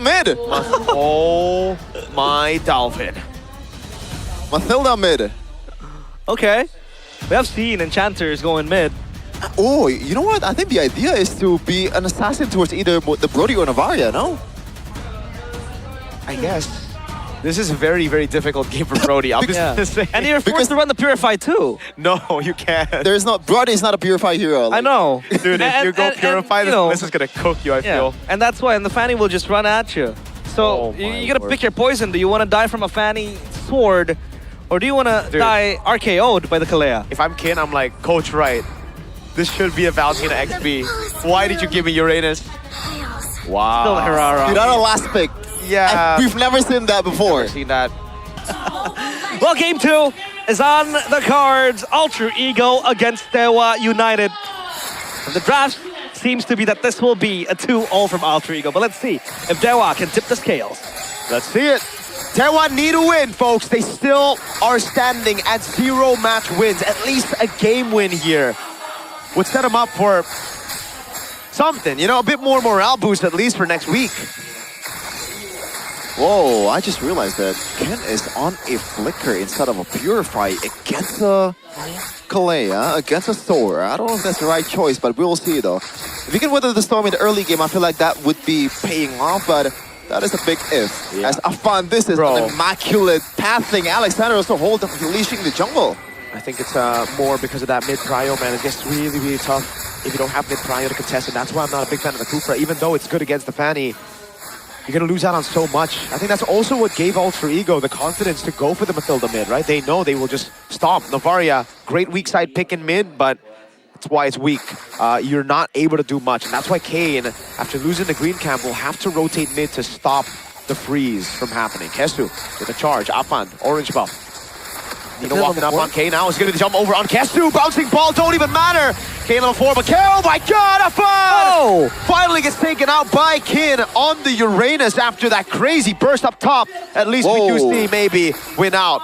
Mathilda mid! Oh my Dalvin. Mathilda mid. Okay. We have seen enchanters going mid. Oh, you know what? I think the idea is to be an assassin towards either the Brody or Navaria, no? I guess. This is a very, very difficult game for Brody. I'm Yeah. just saying. And you're forced to run the Purify too. No, you can't. There's not Brody is not a purify hero. I know. Dude, if you go Purify, you know, this is gonna cook you, I yeah. feel. And that's why, and the Fanny will just run at you. So Oh you my gotta Lord. pick your poison. Do you want to die from a Fanny sword, or do you want to Dude. die RKO'd by the Kalea? If I'm Kin, I'm like, Coach, right. This should be a Valentina XP. Why did you give me Uranus? Wow. Still Herrera. You're not a last pick. Yeah. We've never seen that before. Seen that. Well, game 2 is on the cards. Ultra Ego against DEWA United. And the draft seems to be that this will be a 2-all from Ultra Ego. But let's see if DEWA can tip the scales. Let's see it. DEWA need a win, folks. They still are standing at 0 match wins. At least a game win here would set them up for something, you know, a bit more morale boost at least for next week. Whoa, I just realized that Ken is on a flicker instead of a purify against a Kalea, against a Sora. I don't know if that's the right choice, but we'll see though. If you can weather the storm in the early game, I feel like that would be paying off, but that is a big if. Yeah. As Afan, this is Bro. an immaculate pathing. Alexander also leashing the jungle. I think it's more because of that mid-prio, man. It gets really, really tough if you don't have mid-prio to contest, and that's why I'm not a big fan of the Kufra. Even though it's good against the Fanny, you're going to lose out on so much. I think that's also what gave Ultra Ego the confidence to go for the Mathilda mid, right? They know they will just stomp. Navaria, great weak side pick in mid, but that's why it's weak. You're not able to do much, and that's why Kane, after losing the green camp, will have to rotate mid to stop the freeze from happening. Kesu with a charge. Afan, orange buff. Nino walking up on Kane now. He's going to jump over on Kesu. Bouncing ball, don't even matter. Kane level 4, but oh my god, Afan! Oh! Finally gets taken out by Kin on the Uranus after that crazy burst up top. At least we do Whoa. see maybe win out.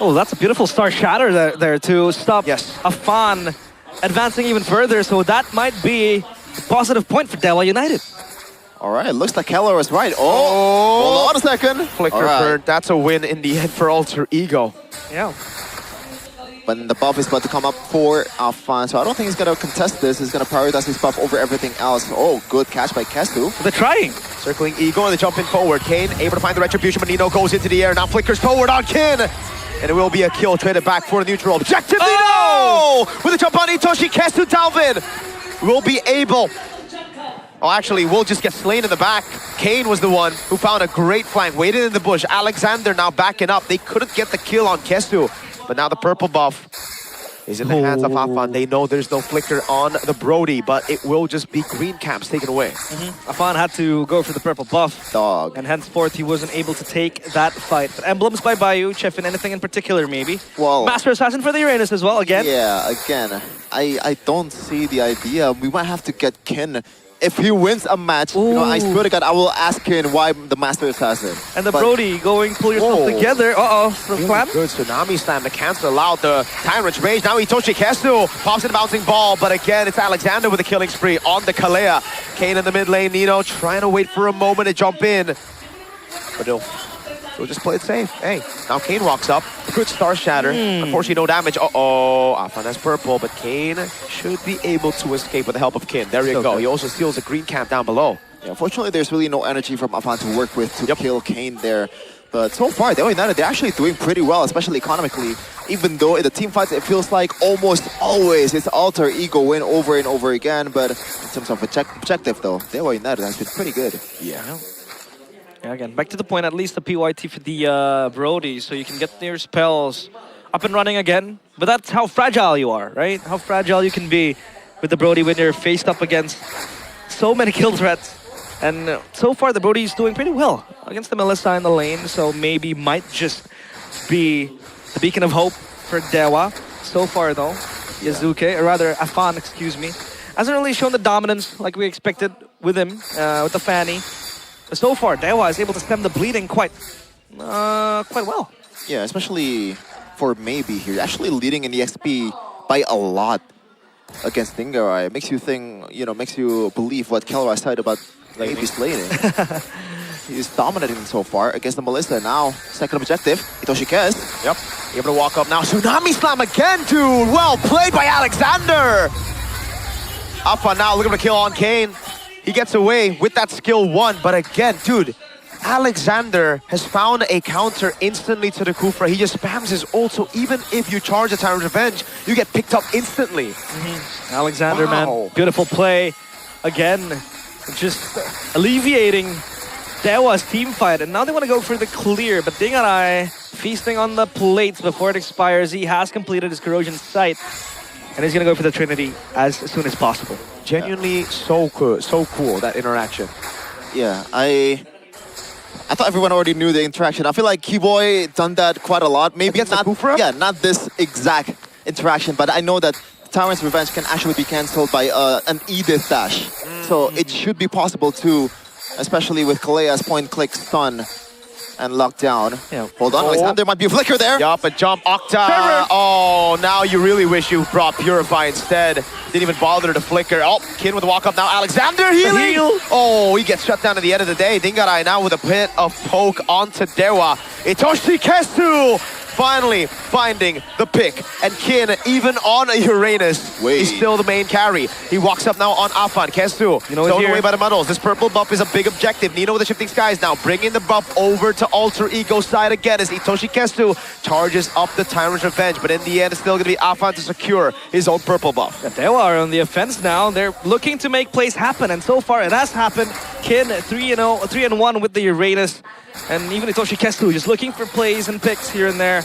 Oh, that's a beautiful star shatter there to stop Yes. Afan advancing even further. So that might be a positive point for DEWA United. All right, looks like Keller was right. Oh, hold on a second. Flicker All right. bird, that's a win in the end for Ultra Ego. Yeah. But the buff is about to come up for Afan, so I don't think he's going to contest this. He's going to prioritize his buff over everything else. Oh, good catch by Kesu. They're trying. Circling Ego and they jump in forward. Kane able to find the retribution, but Nino goes into the air. Now flickers forward on Kin. And it will be a kill, traded back for the neutral. Objective Oh! Nino! With a jump on Itoshi, Kesu Dalvin will be able... Oh, actually, we'll just get slain in the back. Kane was the one who found a great flank, waited in the bush. Alexander now backing up. They couldn't get the kill on Kesu, but now the purple buff is in the hands of Afan. They know there's no flicker on the Brody, but it will just be green camps taken away. Afan had to go for the purple buff. Dog. And henceforth, he wasn't able to take that fight. But emblems by Bayou, Chefin, anything in particular, maybe? Well, Master Assassin for the Uranus as well, again. yeah, again, I don't see the idea. We might have to get Ken. If he wins a match, you know, I swear to God, I will ask Ken why the Master Assassin. And the But- Brody going, pull yourself Whoa. together. Uh-oh, from Really Clam. good Tsunami Slam to cancel out the Tyrant's Rage. Now Itoshi Kesu pops in the bouncing ball, but again, it's Alexander with a killing spree on the Kalea. Kane in the mid lane, Nino trying to wait for a moment to jump in. But he'll just play it safe. Hey, now Kane walks up. Good Star Shatter. Unfortunately, no damage. Uh-oh. Afan has purple, but Kane should be able to escape with the help of Kin. There you go. He also steals a green camp down below. Yeah, unfortunately, there's really no energy from Afan to work with to kill Kane there. But so far, DEWA United, they're actually doing pretty well, especially economically. Even though in the team fights, it feels like almost always it's Alter Ego win over and over again. But in terms of objective, though, DEWA United has been pretty good. Yeah, again, back to the point, at least the PYT for the Brody, so you can get your spells up and running again. But that's how fragile you are, right? How fragile you can be with the Brody when you're faced up against so many kill threats. And so far, the Brody is doing pretty well against the Melissa in the lane, so maybe might just be the beacon of hope for DEWA. So far, though, Yazuke, or rather Afan, excuse me, hasn't really shown the dominance like we expected with him, with the Fanny. But so far, DEWA is able to stem the bleeding quite well. Yeah, especially for Maybe here. Actually leading in the XP by a lot against Dingarai. It makes you think, you know, makes you believe what Kelrai said about lately. slating. He's dominating so far against the Melissa. Now, second objective, Itoshi Kes. Yep. Able to walk up now. Tsunami Slam again, dude. Well played by Alexander. Afan now looking to kill on Kane. He gets away with that skill 1. But again, dude, Alexander has found a counter instantly to the Kufra. He just spams his ult, so even if you charge a Tyrant's Revenge, you get picked up instantly. Alexander, Wow. man, beautiful play. Again, just alleviating DEWA's team fight. And now they want to go for the clear, but Dingarai feasting on the plates before it expires. He has completed his corrosion sight, and he's going to go for the Trinity as soon as possible. Genuinely so cool, that interaction. Yeah, I thought everyone already knew the interaction. I feel like Keyboy done that quite a lot. Maybe Against not, the Kufra? yeah, not this exact interaction, but I know that Tyrant's Revenge can actually be cancelled by an Edith dash. So it should be possible too, especially with Kalea's point-click stun and lockdown. Yeah. Hold on, Oh. Alexander might be a flicker there. Yup, a jump, Octa. Trevor. Oh, now you really wish you brought Purify instead. Didn't even bother to flicker. Oh, Kin with the walk up now. Alexander healing. heal. Oh, he gets shut down at the end of the day. Dingarai now with a bit of poke onto DEWA. Itoshi Kesu finally finding the pick. And Kin, even on a Uranus, Wait. is still the main carry. He walks up now on Afan. Kesu, You know, thrown here- away by the muddles. This purple buff is a big objective. Nino with the shifting skies now, bringing the buff over to Alter Ego side again as Itoshi Kesu charges up the Tyrant's Revenge. But in the end, it's still going to be Afan to secure his own purple buff. DEWA are on the offense now. They're looking to make plays happen, and so far it has happened. Kin 3-1 with the Uranus, and even Itoshi Kesu just looking for plays and picks here and there.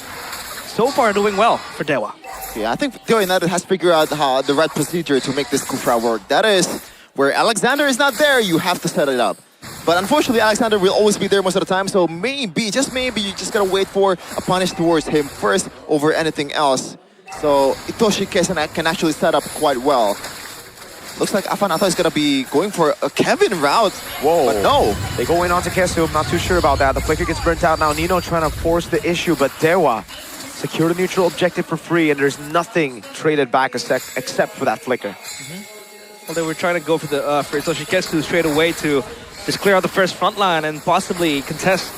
So far doing well for DEWA. Yeah, I think DEWA United has figured out how the right procedure to make this Kufra work. That is, where Alexander is not there, you have to set it up. But unfortunately, Alexander will always be there most of the time, so maybe, just maybe, you just gotta wait for a punish towards him first over anything else. So Itoshi Keisen can actually set up quite well. Looks like Afanata is gonna be going for a Kevin route. Whoa. But no. They go in onto Kesu. I'm not too sure about that. The flicker gets burnt out now. Nino trying to force the issue, but DEWA secure the neutral objective for free, and there's nothing traded back except for that flicker. Well, they were trying to go for the for Itoshi Kesu straight away to just clear out the first front line and possibly contest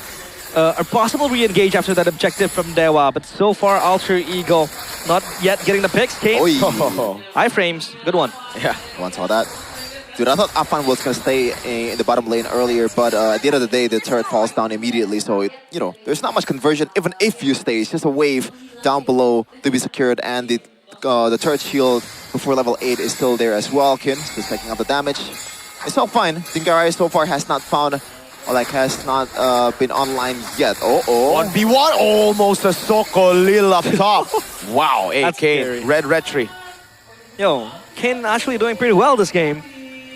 a possible re-engage after that objective from DEWA. But so far, Alter Ego not yet getting the picks. Kane, Oi. iframes, good one. Yeah. One saw that. Dude, I thought Afan was gonna stay in the bottom lane earlier, but at the end of the day, the turret falls down immediately. So, you know, there's not much conversion. Even if you stay, it's just a wave down below to be secured, and the turret shield before level 8 is still there as well. Kin just taking out the damage. It's all fine. Dingarai so far has not found, or like has not been online yet. 1v1, almost a Sokolil up top. Wow, That's scary. AK, red tree. Yo, Kane actually doing pretty well this game.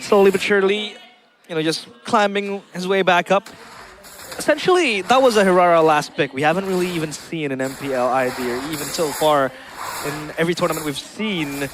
Slowly but surely, you know, just climbing his way back up. Essentially, that was a Hirara last pick. We haven't really even seen an MPL ID, or even so far in every tournament we've seen.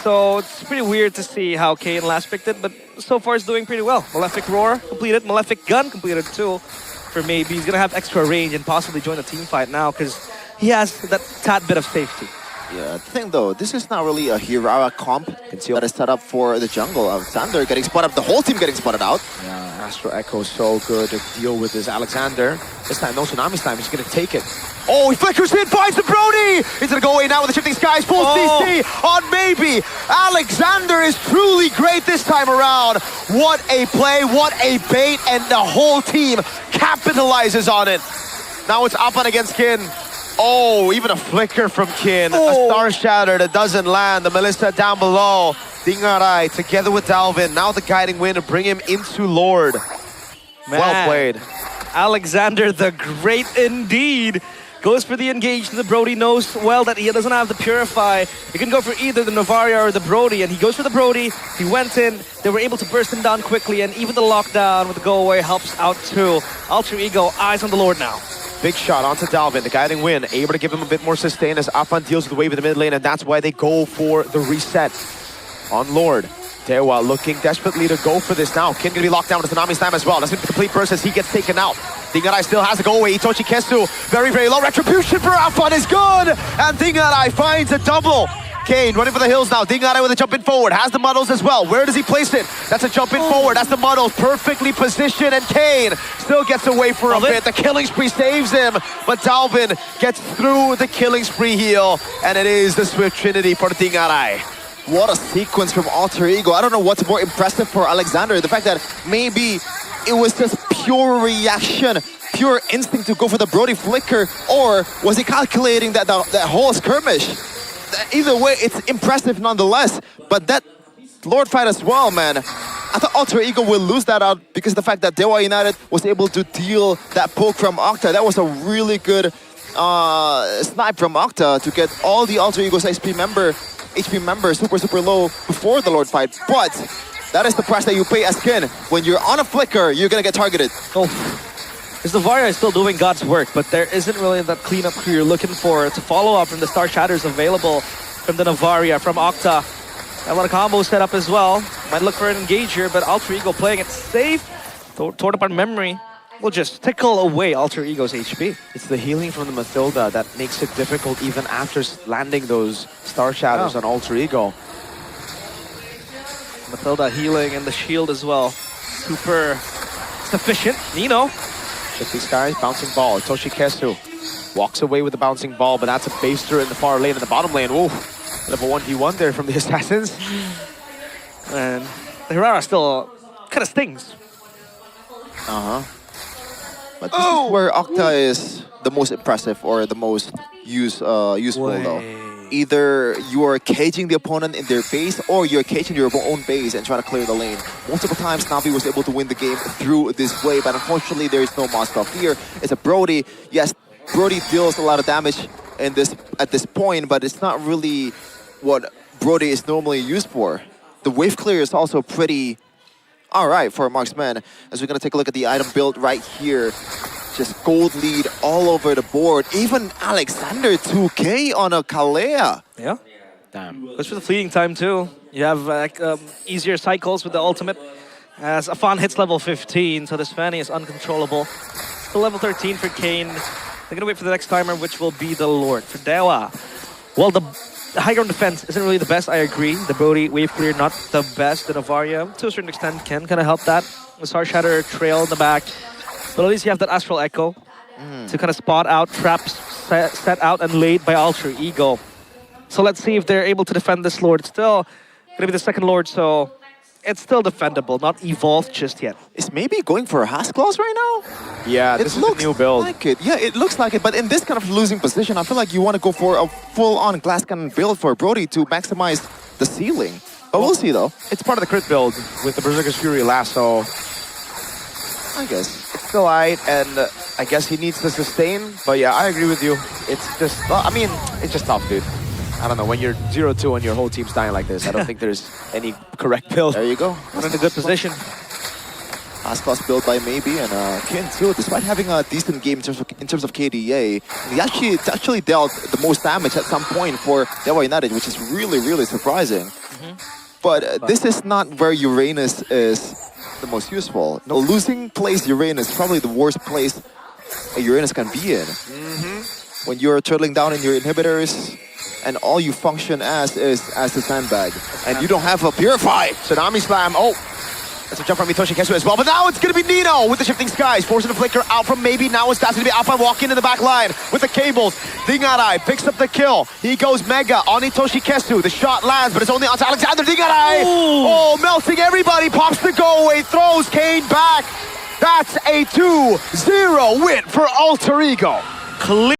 So it's pretty weird to see how Kane last picked it, but so far it's doing pretty well. Malefic Roar completed, Malefic Gun completed too. For maybe he's gonna have extra range and possibly join the team fight now because he has that tad bit of safety. Yeah, the thing though, this is not really a Hirara comp that is set up for the jungle. Alexander getting spotted up, the whole team getting spotted out. Yeah, Astro Echo is so good to deal with this. Alexander, this time, no Tsunami's time, he's gonna take it. Oh, he flickers in, finds the Brody! He's gonna go away now with the shifting skies, full CC on maybe. Alexander is truly great this time around. What a play, what a bait, and the whole team capitalizes on it. Now it's Apan against Kin. Oh, even a flicker from Kin. A Star Shatter that doesn't land. The Melissa down below. Dingarai together with Dalvin. Now the guiding wind to bring him into Lord. Man, Well played. Alexander the Great indeed. Goes for the engage. The Brody knows well that he doesn't have the Purify. He can go for either the Novaria or the Brody, and he goes for the Brody. He went in. They were able to burst him down quickly, and even the lockdown with the go away helps out too. Alter Ego, eyes on the Lord now. Big shot onto Dalvin, the guiding win, able to give him a bit more sustain as Afan deals with the wave in the mid lane, and that's why they go for the reset on Lord. DEWA looking desperately to go for this now. Kin gonna be locked down with Tsunami's time as well. That's gonna be the complete burst as he gets taken out. Dingarai still has to go away. Itoshi Kesu, very low. Retribution for Afan is good! And Dingarai finds a double. Kane running for the hills now. Dingare with a jump in forward. Has the muddles as well. Where does he place it? That's a jump in forward. That's the muddles. Perfectly positioned. And Kane still gets away for a bit. The killing spree saves him. But Dalvin gets through the killing spree heal. And it is the Swift Trinity for Dingare. What a sequence from Alter Ego. I don't know what's more impressive for Alexander. The fact that maybe it was just pure reaction, pure instinct to go for the Brody flicker, or was he calculating that whole skirmish? Either way, it's impressive nonetheless. But that Lord fight as well, man. I thought Alter Ego will lose that out because of the fact that DEWA United was able to deal that poke from Octa. That was a really good snipe from Octa to get all the Alter Ego's HP member super low before the Lord fight. But that is the price that you pay as Kin. When you're on a flicker, you're gonna get targeted. Oh, because the Varia is still doing God's work, but there isn't really that cleanup crew you're looking for to follow up from the Star Shatters available from the Navaria, from Octa. A lot of combos set up as well. Might look for an engager, but Alter Ego playing it safe. Torn apart memory will just tickle away Alter Ego's HP. It's the healing from the Mathilda that makes it difficult even after landing those Star Shadows on Alter Ego. Mathilda healing and the shield as well. Super sufficient. Nino. Shifting Skies, bouncing ball. Toshikesu walks away with the bouncing ball, but that's a baster in the far lane. In the bottom lane, ooh, bit of a 1v1 there from the Assassins. And the Hirara still kind of stings. But this is where Octa is the most impressive or the most useful though. Either you are caging the opponent in their base or you're caging your own base and trying to clear the lane. Multiple times Navi was able to win the game through this way, but unfortunately there is no Moskov here. It's a Brody. Yes, Brody deals a lot of damage at this point, but it's not really what Brody is normally used for. The wave clear is also pretty alright for Marksman, as we're gonna take a look at the item build right here. Just gold lead all over the board. Even Alexander 2K on a Kalea. Yeah. Damn. Goes for the fleeting time too. You have easier cycles with the ultimate. As Afan hits level 15, so this Fanny is uncontrollable. Still level 13 for Kane. They're gonna wait for the next timer, which will be the Lord. For DEWA, well, the high ground defense isn't really the best, I agree. The Brody wave clear, not the best. The Navaria, to a certain extent, can kind of help that. The Star Shatter trail in the back. But at least you have that Astral Echo to kind of spot out traps set out and laid by Alter Ego. So let's see if they're able to defend this Lord. It's still going to be the second Lord, so it's still defendable, not evolved just yet. Is maybe going for a Has Claws right now? Yeah, this is a new build. Like it. Yeah, it looks like it, but in this kind of losing position, I feel like you want to go for a full-on glass cannon build for Brody to maximize the ceiling. But we'll see though. It's part of the crit build with the Berserker's Fury Lasso. I guess. It's still aight, and I guess he needs to sustain. But yeah, I agree with you. It's just, I mean, it's just tough, dude. I don't know, when you're 0-2 and your whole team's dying like this, I don't think there's any correct build. There you go. Not in a good position. Last class build by Maybe, and Kin too, despite having a decent game in terms of KDA, he actually dealt the most damage at some point for DEWA United, which is really, really surprising. But this is not where Uranus is the most useful. No, losing place Uranus is probably the worst place a Uranus can be in. When you're turtling down in your inhibitors, and all you function as is as a sandbag, and you don't have a Purify. Tsunami Slam, oh! That's a jump from Mitoshi Kesu as well, but now it's gonna be Nino with the Shifting Skies, forcing the flicker out from Maybe. Now it's gonna be Alpha walking in the back line with the cables. Dingarai picks up the kill. He goes Mega on Mitoshi Kesu. The shot lands, but it's only onto Alexander. Dingarai! Oh, melting everybody, pops the go away, throws Kane back. That's a 2-0 win for Alter Ego.